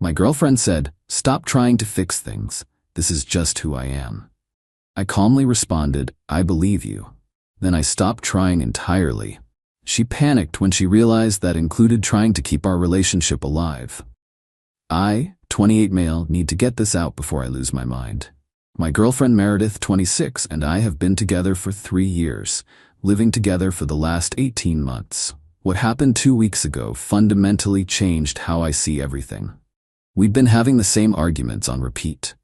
My girlfriend said, "Stop trying to fix things. This is just who I am." I calmly responded, "I believe you." Then I stopped trying entirely. She panicked when she realized that included trying to keep our relationship alive. I, 28 male, need to get this out before I lose my mind. My girlfriend Meredith, 26, and I have been together for 3 years, living together for the last 18 months. What happened 2 weeks ago fundamentally changed how I see everything. We'd been having the same arguments on repeat.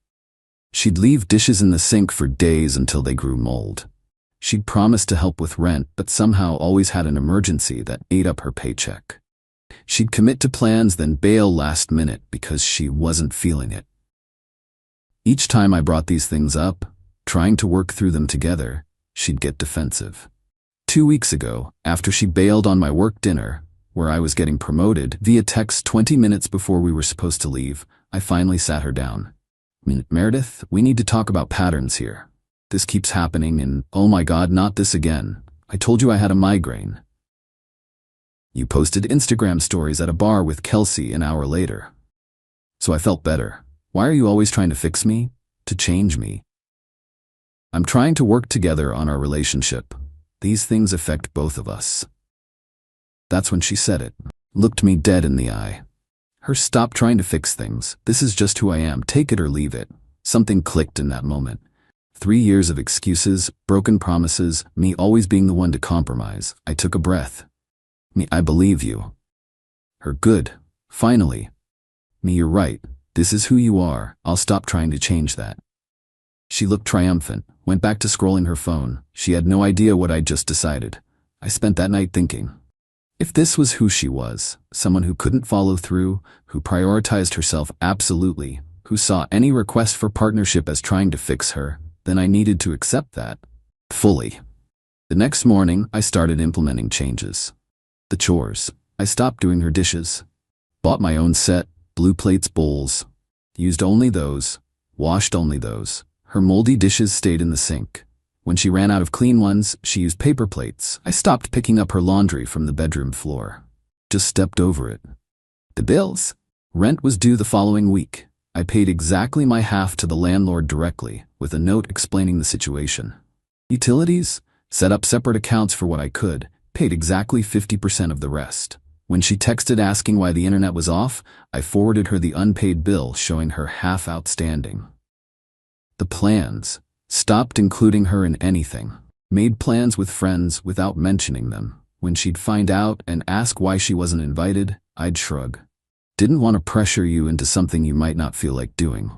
She'd leave dishes in the sink for days until they grew mold. She'd promised to help with rent, but somehow always had an emergency that ate up her paycheck. She'd commit to plans, then bail last minute because she wasn't feeling it. Each time I brought these things up, trying to work through them together, she'd get defensive. 2 weeks ago, after she bailed on my work dinner, where I was getting promoted, via text 20 minutes before we were supposed to leave, I finally sat her down. "Meredith, we need to talk about patterns here. This keeps happening and, oh my God, not this again. I told you I had a migraine. You posted Instagram stories at a bar with Qley an hour later. So I felt better. Why are you always trying to fix me? To change me? I'm trying to work together on our relationship. These things affect both of us." That's when she said it, looked me dead in the eye. Her "stop trying to fix things, this is just who I am, take it or leave it." Something clicked in that moment. 3 years of excuses, broken promises, me always being the one to compromise. I took a breath. Me, "I believe you." Her "good. Finally." Me, "You're right. This is who you are. I'll stop trying to change that." She looked triumphant, went back to scrolling her phone. She had no idea what I'd just decided. I spent that night thinking, if this was who she was, someone who couldn't follow through, who prioritized herself absolutely, who saw any request for partnership as trying to fix her, then I needed to accept that. Fully. The next morning, I started implementing changes. The chores. I stopped doing her dishes. Bought my own set, blue plates, bowls. Used only those. Washed only those. Her moldy dishes stayed in the sink. When she ran out of clean ones, she used paper plates. I stopped picking up her laundry from the bedroom floor. Just stepped over it. The bills. Rent was due the following week. I paid exactly my half to the landlord directly, with a note explaining the situation. Utilities. Set up separate accounts for what I could. Paid exactly 50% of the rest. When she texted asking why the internet was off, I forwarded her the unpaid bill showing her half outstanding. The plans. Stopped including her in anything. Made plans with friends without mentioning them. When she'd find out and ask why she wasn't invited, I'd shrug. Didn't want to pressure you into something you might not feel like doing.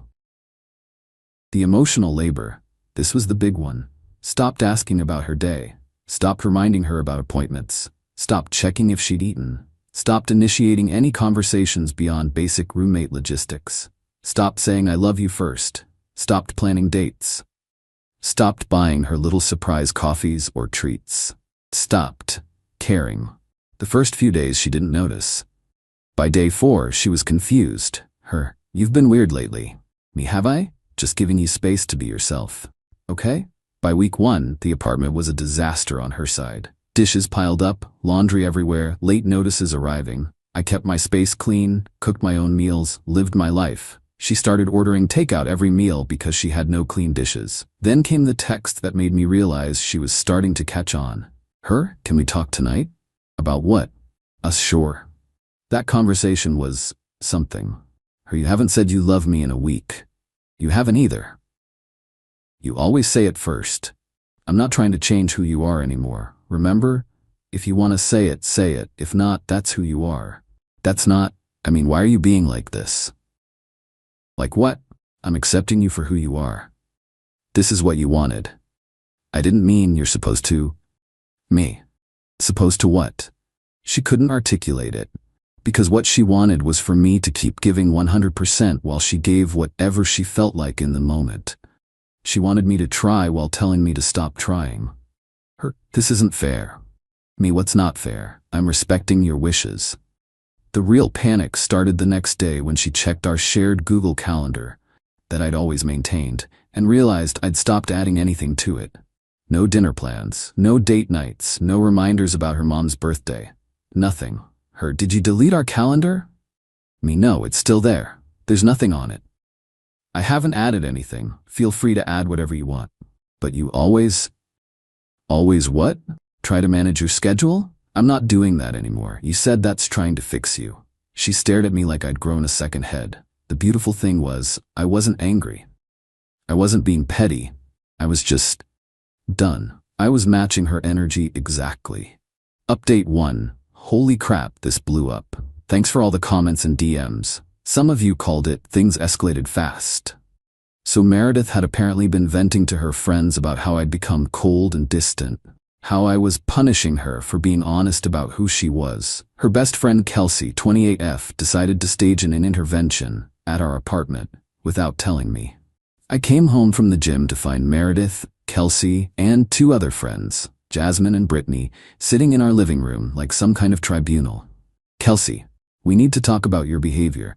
The emotional labor. This was the big one. Stopped asking about her day. Stopped reminding her about appointments. Stopped checking if she'd eaten. Stopped initiating any conversations beyond basic roommate logistics. Stopped saying "I love you" first. Stopped planning dates. Stopped buying her little surprise coffees or treats. Stopped caring. The first few days she didn't notice. By day 4, she was confused. Her, "You've been weird lately." Me, "Have I? Just giving you space to be yourself. Okay?" By week 1, the apartment was a disaster on her side. Dishes piled up, laundry everywhere, late notices arriving. I kept my space clean, cooked my own meals, lived my life. She started ordering takeout every meal because she had no clean dishes. Then came the text that made me realize she was starting to catch on. Her, "Can we talk tonight?" About what? Us, sure. That conversation was something. Her, "You haven't said you love me in a week." You haven't either. You always say it first. I'm not trying to change who you are anymore. Remember? If you want to say it, say it. If not, that's who you are. That's not, why are you being like this? Like what? I'm accepting you for who you are. This is what you wanted. I didn't mean you're supposed to. Me. Supposed to what? She couldn't articulate it. Because what she wanted was for me to keep giving 100% while she gave whatever she felt like in the moment. She wanted me to try while telling me to stop trying. Her, "This isn't fair." Me, "What's not fair? I'm respecting your wishes." The real panic started the next day when she checked our shared Google Calendar that I'd always maintained and realized I'd stopped adding anything to it. No dinner plans, no date nights, no reminders about her mom's birthday. Nothing. Her, "Did you delete our calendar?" Me, "No, it's still there." There's nothing on it. I haven't added anything. Feel free to add whatever you want. But you always what? Try to manage your schedule? I'm not doing that anymore. You said that's trying to fix you. She stared at me like I'd grown a second head. The beautiful thing was, I wasn't angry. I wasn't being petty. I was just done. I was matching her energy exactly. Update 1. Holy crap, this blew up. Thanks for all the comments and DMs. Some of you called it things escalated fast. So Meredith had apparently been venting to her friends about how I'd become cold and distant, how I was punishing her for being honest about who she was. Her best friend Kelsey, 28F, decided to stage an intervention at our apartment without telling me. I came home from the gym to find Meredith, Kelsey, and 2 other friends, Jasmine and Brittany, sitting in our living room like some kind of tribunal. Kelsey, we need to talk about your behavior.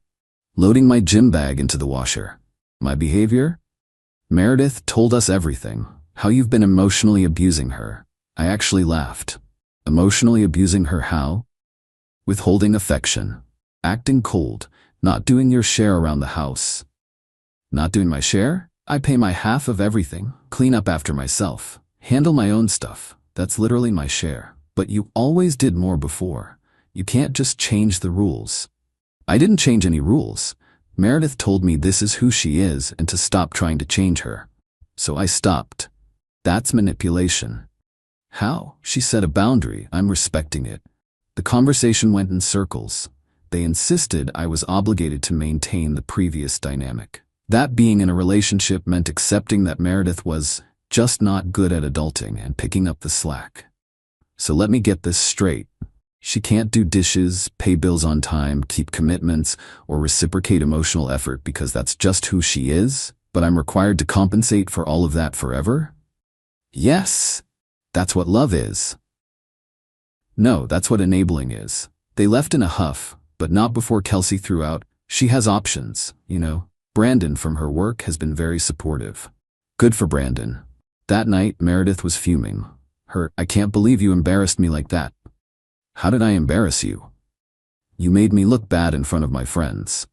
Loading my gym bag into the washer. My behavior? Meredith told us everything. How you've been emotionally abusing her. I actually laughed. Emotionally abusing her how? Withholding affection. Acting cold. Not doing your share around the house. Not doing my share? I pay my half of everything. Clean up after myself. Handle my own stuff. That's literally my share. But you always did more before. You can't just change the rules. I didn't change any rules. Meredith told me this is who she is and to stop trying to change her. So I stopped. That's manipulation. How? She set a boundary. I'm respecting it. The conversation went in circles. They insisted I was obligated to maintain the previous dynamic. That being in a relationship meant accepting that Meredith was just not good at adulting and picking up the slack. So let me get this straight. She can't do dishes, pay bills on time, keep commitments, or reciprocate emotional effort because that's just who she is, but I'm required to compensate for all of that forever? Yes, that's what love is. No, that's what enabling is. They left in a huff, but not before Kelsey threw out, she has options, you know. Brandon from her work has been very supportive. Good for Brandon. That night, Meredith was fuming. I can't believe you embarrassed me like that. How did I embarrass you? You made me look bad in front of my friends.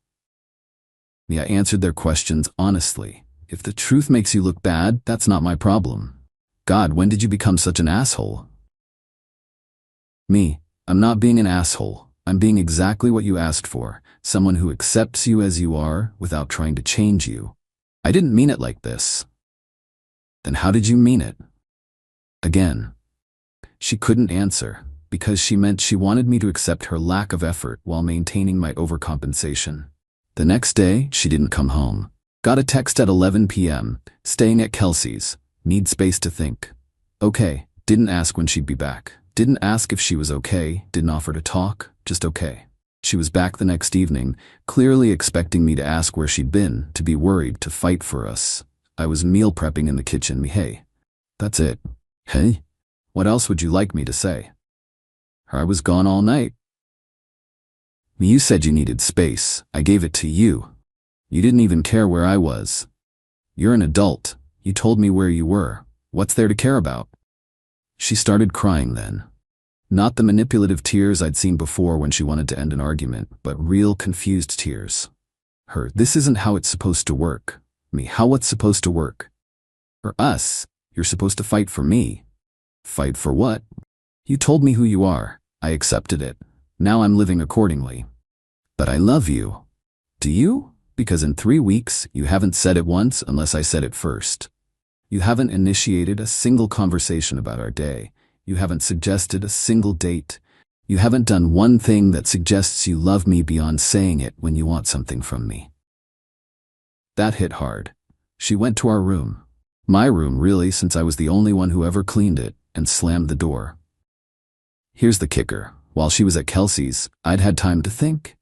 I answered their questions honestly. If the truth makes you look bad, that's not my problem. God, when did you become such an asshole? Me, I'm not being an asshole. I'm being exactly what you asked for. Someone who accepts you as you are without trying to change you. I didn't mean it like this. Then how did you mean it? Again. She couldn't answer. Because she meant she wanted me to accept her lack of effort while maintaining my overcompensation. The next day, she didn't come home. Got a text at 11 p.m., staying at Kelsey's, need space to think. Okay, didn't ask when she'd be back. Didn't ask if she was okay, didn't offer to talk, just okay. She was back the next evening, clearly expecting me to ask where she'd been, to be worried, to fight for us. I was meal prepping in the kitchen, hey. That's it. Hey? What else would you like me to say? I was gone all night. You said you needed space. I gave it to you. You didn't even care where I was. You're an adult. You told me where you were. What's there to care about? She started crying then. Not the manipulative tears I'd seen before when she wanted to end an argument, but real confused tears. This isn't how it's supposed to work. How what's supposed to work? For us, you're supposed to fight for me. Fight for what? You told me who you are. I accepted it. Now I'm living accordingly. But I love you. Do you? Because in 3 weeks, you haven't said it once unless I said it first. You haven't initiated a single conversation about our day. You haven't suggested a single date. You haven't done one thing that suggests you love me beyond saying it when you want something from me. That hit hard. She went to our room. My room, really, since I was the only one who ever cleaned it, and slammed the door. Here's the kicker. While she was at Kelsey's, I'd had time to think.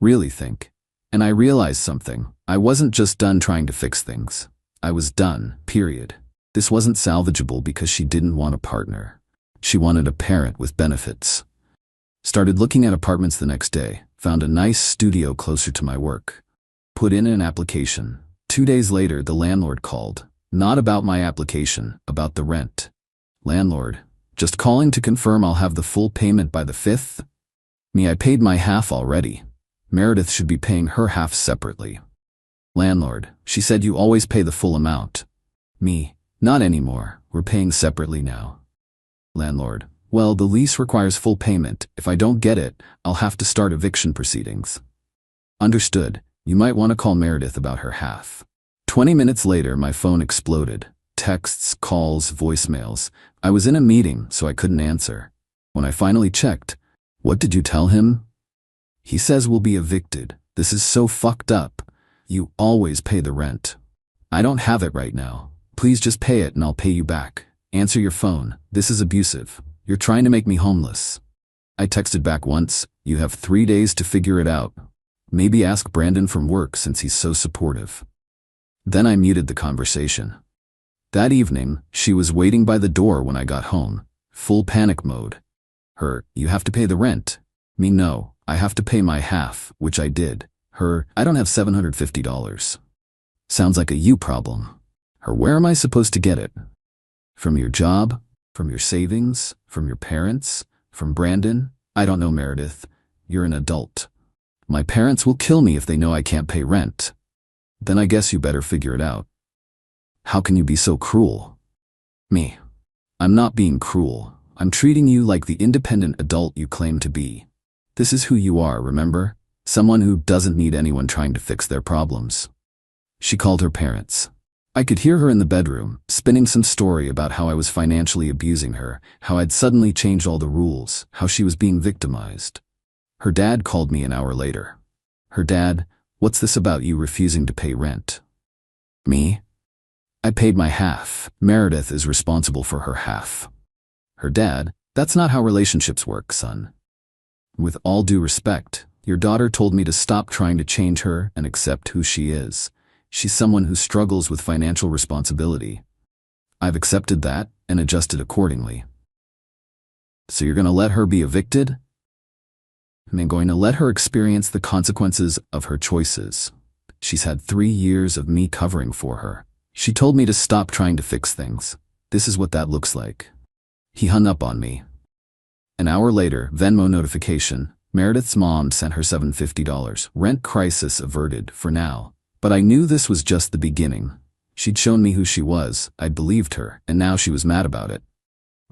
Really think. And I realized something. I wasn't just done trying to fix things. I was done, period. This wasn't salvageable because she didn't want a partner. She wanted a parent with benefits. Started looking at apartments the next day. Found a nice studio closer to my work. Put in an application. 2 days later, the landlord called. Not about my application, about the rent. Landlord. Just calling to confirm I'll have the full payment by the 5th? I paid my half already. Meredith should be paying her half separately. Landlord, she said you always pay the full amount. Me, not anymore, we're paying separately now. Landlord, well, the lease requires full payment. If I don't get it, I'll have to start eviction proceedings. Understood. You might want to call Meredith about her half. 20 minutes later, my phone exploded. Texts, calls, voicemails. I was in a meeting, so I couldn't answer. When I finally checked, what did you tell him? He says we'll be evicted. This is so fucked up. You always pay the rent. I don't have it right now. Please just pay it and I'll pay you back. Answer your phone. This is abusive. You're trying to make me homeless. I texted back once. You have 3 days to figure it out. Maybe ask Brandon from work since he's so supportive. Then I muted the conversation. That evening, she was waiting by the door when I got home. Full panic mode. Her, you have to pay the rent. Me, no, I have to pay my half, which I did. Her, I don't have $750. Sounds like a you problem. Her, where am I supposed to get it? From your job? From your savings? From your parents? From Brandon? I don't know, Meredith. You're an adult. My parents will kill me if they know I can't pay rent. Then I guess you better figure it out. How can you be so cruel? Me. I'm not being cruel. I'm treating you like the independent adult you claim to be. This is who you are, remember? Someone who doesn't need anyone trying to fix their problems. She called her parents. I could hear her in the bedroom, spinning some story about how I was financially abusing her, how I'd suddenly changed all the rules, how she was being victimized. Her dad called me an hour later. Her dad, what's this about you refusing to pay rent? Me? I paid my half. Meredith is responsible for her half. Her dad, that's not how relationships work, son. With all due respect, your daughter told me to stop trying to change her and accept who she is. She's someone who struggles with financial responsibility. I've accepted that and adjusted accordingly. So you're going to let her be evicted? I'm going to let her experience the consequences of her choices. She's had 3 years of me covering for her. She told me to stop trying to fix things. This is what that looks like. He hung up on me. An hour later, Venmo notification. Meredith's mom sent her $750. Rent crisis averted for now. But I knew this was just the beginning. She'd shown me who she was, I'd believed her, and now she was mad about it.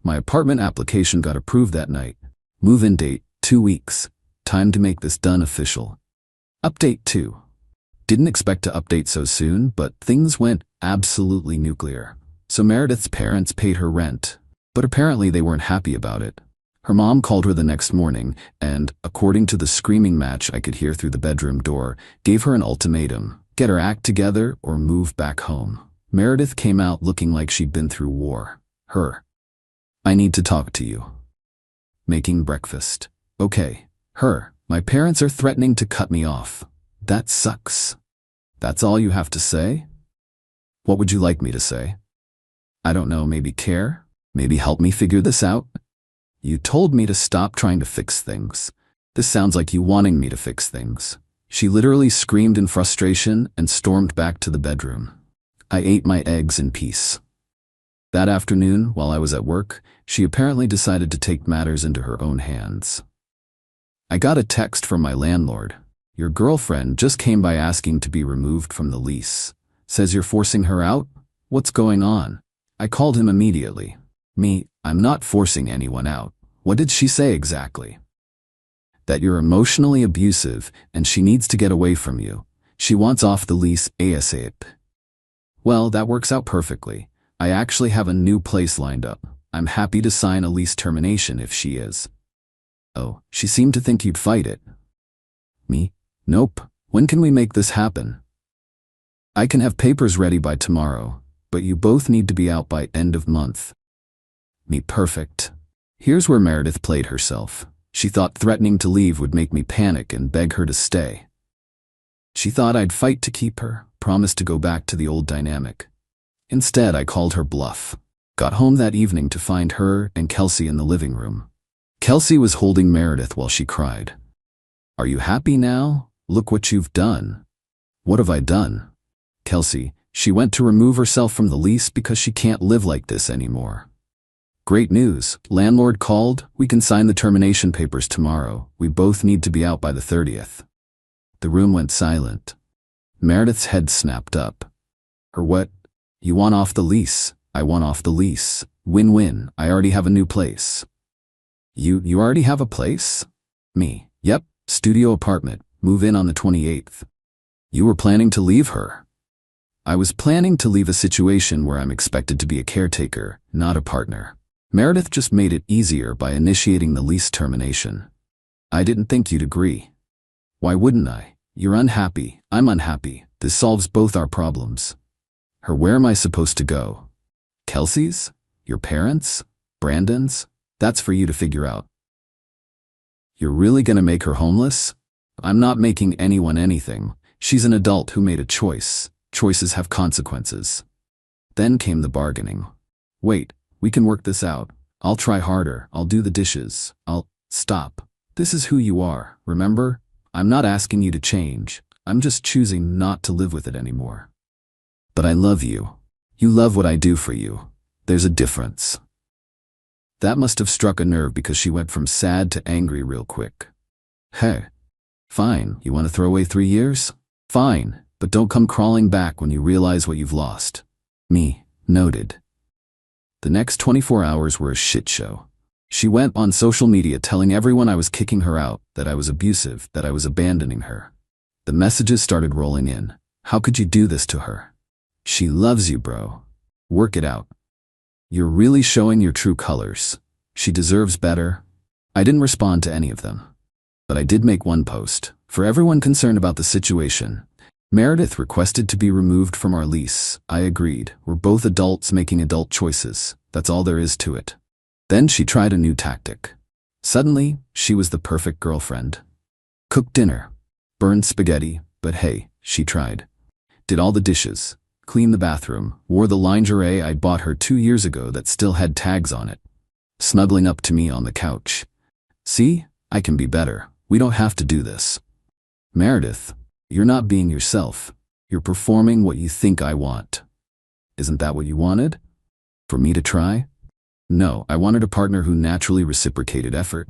My apartment application got approved that night. Move-in date, 2 weeks. Time to make this done official. Update 2. Didn't expect to update so soon, but things went absolutely nuclear. So Meredith's parents paid her rent, but apparently they weren't happy about it. Her mom called her the next morning and, according to the screaming match I could hear through the bedroom door, gave her an ultimatum. Get her act together or move back home. Meredith came out looking like she'd been through war. Her. I need to talk to you. Making breakfast. Okay. Her. My parents are threatening to cut me off. That sucks. That's all you have to say? What would you like me to say? I don't know, maybe care? Maybe help me figure this out? You told me to stop trying to fix things. This sounds like you wanting me to fix things. She literally screamed in frustration and stormed back to the bedroom. I ate my eggs in peace. That afternoon, while I was at work, she apparently decided to take matters into her own hands. I got a text from my landlord. Your girlfriend just came by asking to be removed from the lease. Says you're forcing her out? What's going on? I called him immediately. Me, I'm not forcing anyone out. What did she say exactly? That you're emotionally abusive and she needs to get away from you. She wants off the lease ASAP. Well, that works out perfectly. I actually have a new place lined up. I'm happy to sign a lease termination if she is. Oh, she seemed to think you'd fight it. Me? Nope. When can we make this happen? I can have papers ready by tomorrow, but you both need to be out by end of month. Me, perfect. Here's where Meredith played herself. She thought threatening to leave would make me panic and beg her to stay. She thought I'd fight to keep her, promised to go back to the old dynamic. Instead, I called her bluff. Got home that evening to find her and Kelsey in the living room. Kelsey was holding Meredith while she cried. Are you happy now? Look what you've done. What have I done? Kelsey, she went to remove herself from the lease because she can't live like this anymore. Great news. Landlord called. We can sign the termination papers tomorrow. We both need to be out by the 30th. The room went silent. Meredith's head snapped up. Her what? You want off the lease. I want off the lease. Win-win. I already have a new place. You already have a place? Me. Yep. Studio apartment. Move in on the 28th. You were planning to leave her. I was planning to leave a situation where I'm expected to be a caretaker, not a partner. Meredith just made it easier by initiating the lease termination. I didn't think you'd agree. Why wouldn't I? You're unhappy. I'm unhappy. This solves both our problems. Her, where am I supposed to go? Kelsey's? Your parents? Brandon's? That's for you to figure out. You're really gonna make her homeless? I'm not making anyone anything. She's an adult who made a choice. Choices have consequences. Then came the bargaining. Wait, we can work this out. I'll try harder. I'll do the dishes. Stop. This is who you are, remember? I'm not asking you to change. I'm just choosing not to live with it anymore. But I love you. You love what I do for you. There's a difference. That must have struck a nerve because she went from sad to angry real quick. Hey. Fine, you want to throw away 3 years? Fine, but don't come crawling back when you realize what you've lost. Me, noted. The next 24 hours were a shit show. She went on social media telling everyone I was kicking her out, that I was abusive, that I was abandoning her. The messages started rolling in. How could you do this to her? She loves you, bro. Work it out. You're really showing your true colors. She deserves better. I didn't respond to any of them. But I did make one post. For everyone concerned about the situation, Meredith requested to be removed from our lease. I agreed. We're both adults making adult choices. That's all there is to it. Then she tried a new tactic. Suddenly, she was the perfect girlfriend. Cooked dinner. Burned spaghetti, but hey, she tried. Did all the dishes. Cleaned the bathroom. Wore the lingerie I bought her 2 years ago that still had tags on it. Snuggling up to me on the couch. See? I can be better. We don't have to do this. Meredith, you're not being yourself. You're performing what you think I want. Isn't that what you wanted? For me to try? No, I wanted a partner who naturally reciprocated effort.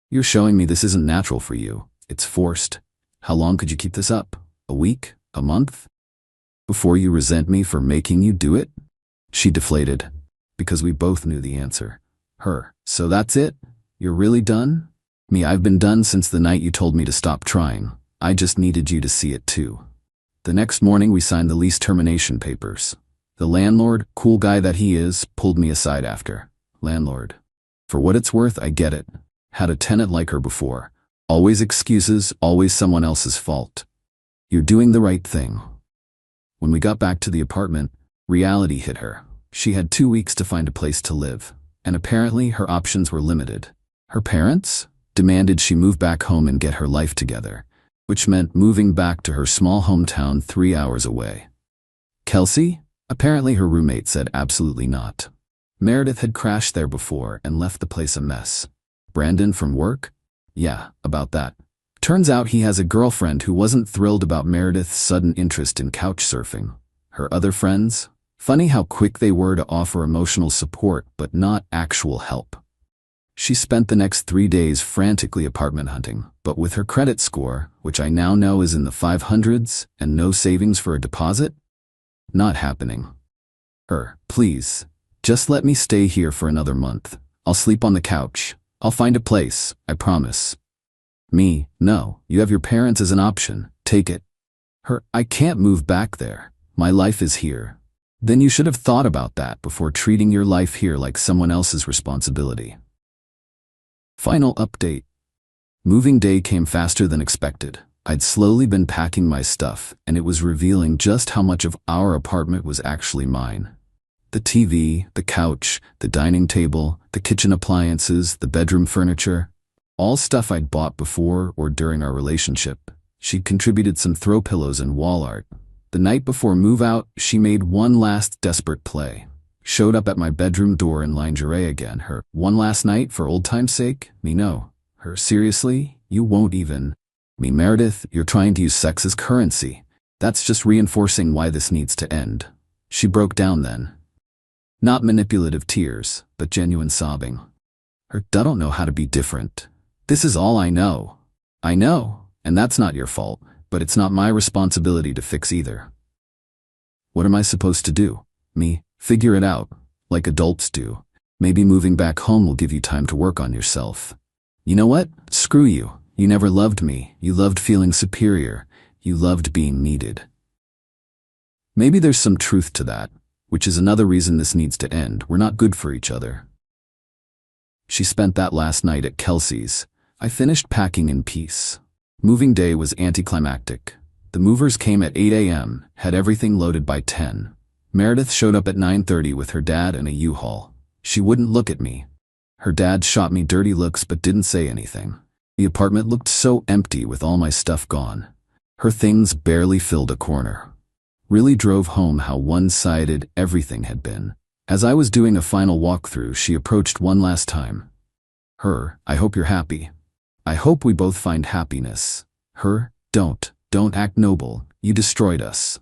You're showing me this isn't natural for you. It's forced. How long could you keep this up? A week? A month? Before you resent me for making you do it? She deflated, because we both knew the answer. Her, so that's it? You're really done? Me, I've been done since the night you told me to stop trying. I just needed you to see it too. The next morning we signed the lease termination papers. The landlord, cool guy that he is, pulled me aside after. Landlord. For what it's worth, I get it. Had a tenant like her before. Always excuses, always someone else's fault. You're doing the right thing. When we got back to the apartment, reality hit her. She had 2 weeks to find a place to live, and apparently her options were limited. Her parents demanded she move back home and get her life together, which meant moving back to her small hometown 3 hours away. Kelsey? Apparently her roommate said absolutely not. Meredith had crashed there before and left the place a mess. Brandon from work? Yeah, about that. Turns out he has a girlfriend who wasn't thrilled about Meredith's sudden interest in couch surfing. Her other friends? Funny how quick they were to offer emotional support but not actual help. She spent the next 3 days frantically apartment hunting, but with her credit score, which I now know is in the 500s, and no savings for a deposit? Not happening. Her, please, just let me stay here for another month. I'll sleep on the couch. I'll find a place, I promise. Me, no, you have your parents as an option. Take it. Her, I can't move back there. My life is here. Then you should have thought about that before treating your life here like someone else's responsibility. Final update. Moving day came faster than expected. I'd slowly been packing my stuff, and it was revealing just how much of our apartment was actually mine. The TV, the couch, the dining table, the kitchen appliances, the bedroom furniture, all stuff I'd bought before or during our relationship. She'd contributed some throw pillows and wall art. The night before move-out, she made one last desperate play. Showed up at my bedroom door in lingerie again. Her, one last night for old time's sake? Me, no. Her, seriously? You won't even. Me, Meredith, you're trying to use sex as currency. That's just reinforcing why this needs to end. She broke down then. Not manipulative tears, but genuine sobbing. Her, I don't know how to be different. This is all I know. I know, and that's not your fault, but it's not my responsibility to fix either. What am I supposed to do? Figure it out, like adults do. Maybe moving back home will give you time to work on yourself. You know what? Screw you. You never loved me. You loved feeling superior. You loved being needed. Maybe there's some truth to that, which is another reason this needs to end. We're not good for each other. She spent that last night at Kelsey's. I finished packing in peace. Moving day was anticlimactic. The movers came at 8 a.m., had everything loaded by 10. Meredith showed up at 9:30 with her dad and a U-Haul. She wouldn't look at me. Her dad shot me dirty looks but didn't say anything. The apartment looked so empty with all my stuff gone. Her things barely filled a corner. Really drove home how one-sided everything had been. As I was doing a final walkthrough, she approached one last time. I hope you're happy. I hope we both find happiness. Don't act noble. You destroyed us.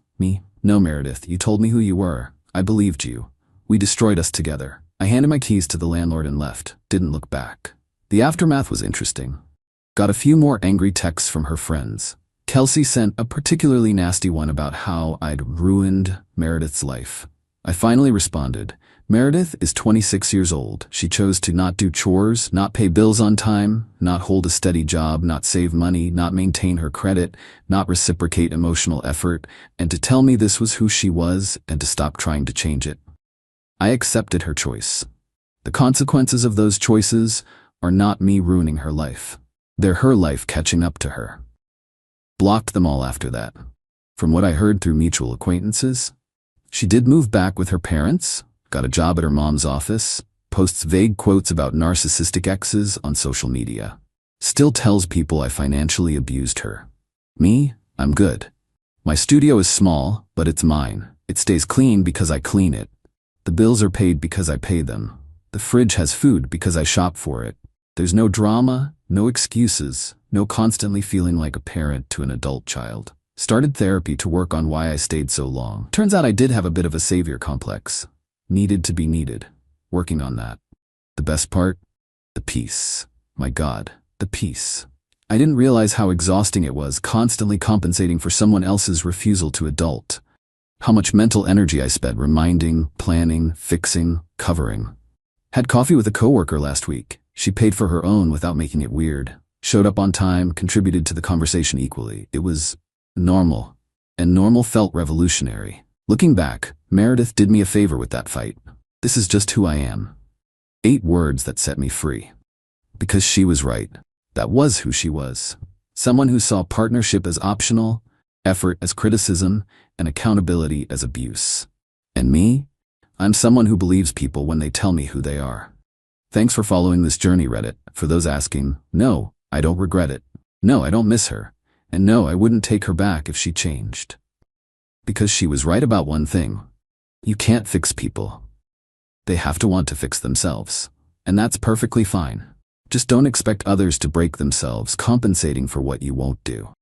No, Meredith, you told me who you were. I believed you. We destroyed us together. I handed my keys to the landlord and left. Didn't look back. The aftermath was interesting. Got a few more angry texts from her friends. Kelsey sent a particularly nasty one about how I'd ruined Meredith's life. I finally responded. Meredith is 26 years old. She chose to not do chores, not pay bills on time, not hold a steady job, not save money, not maintain her credit, not reciprocate emotional effort, and to tell me this was who she was and to stop trying to change it. I accepted her choice. The consequences of those choices are not me ruining her life. They're her life catching up to her. Blocked them all after that. From what I heard through mutual acquaintances, she did move back with her parents, got a job at her mom's office, posts vague quotes about narcissistic exes on social media. Still tells people I financially abused her. I'm good. My studio is small, but it's mine. It stays clean because I clean it. The bills are paid because I pay them. The fridge has food because I shop for it. There's no drama, no excuses, no constantly feeling like a parent to an adult child. Started therapy to work on why I stayed so long. Turns out I did have a bit of a savior complex. Needed to be needed. Working on that. The best part? The peace. My God, the peace. I didn't realize how exhausting it was constantly compensating for someone else's refusal to adult. How much mental energy I spent reminding, planning, fixing, covering. Had coffee with a coworker last week. She paid for her own without making it weird. Showed up on time, contributed to the conversation equally. It was normal. And normal felt revolutionary. Looking back, Meredith did me a favor with that fight. This is just who I am. 8 words that set me free. Because she was right. That was who she was. Someone who saw partnership as optional, effort as criticism, and accountability as abuse. And me? I'm someone who believes people when they tell me who they are. Thanks for following this journey, Reddit. For those asking, no, I don't regret it. No, I don't miss her. And no, I wouldn't take her back if she changed. Because she was right about one thing. You can't fix people. They have to want to fix themselves. And that's perfectly fine. Just don't expect others to break themselves compensating for what you won't do.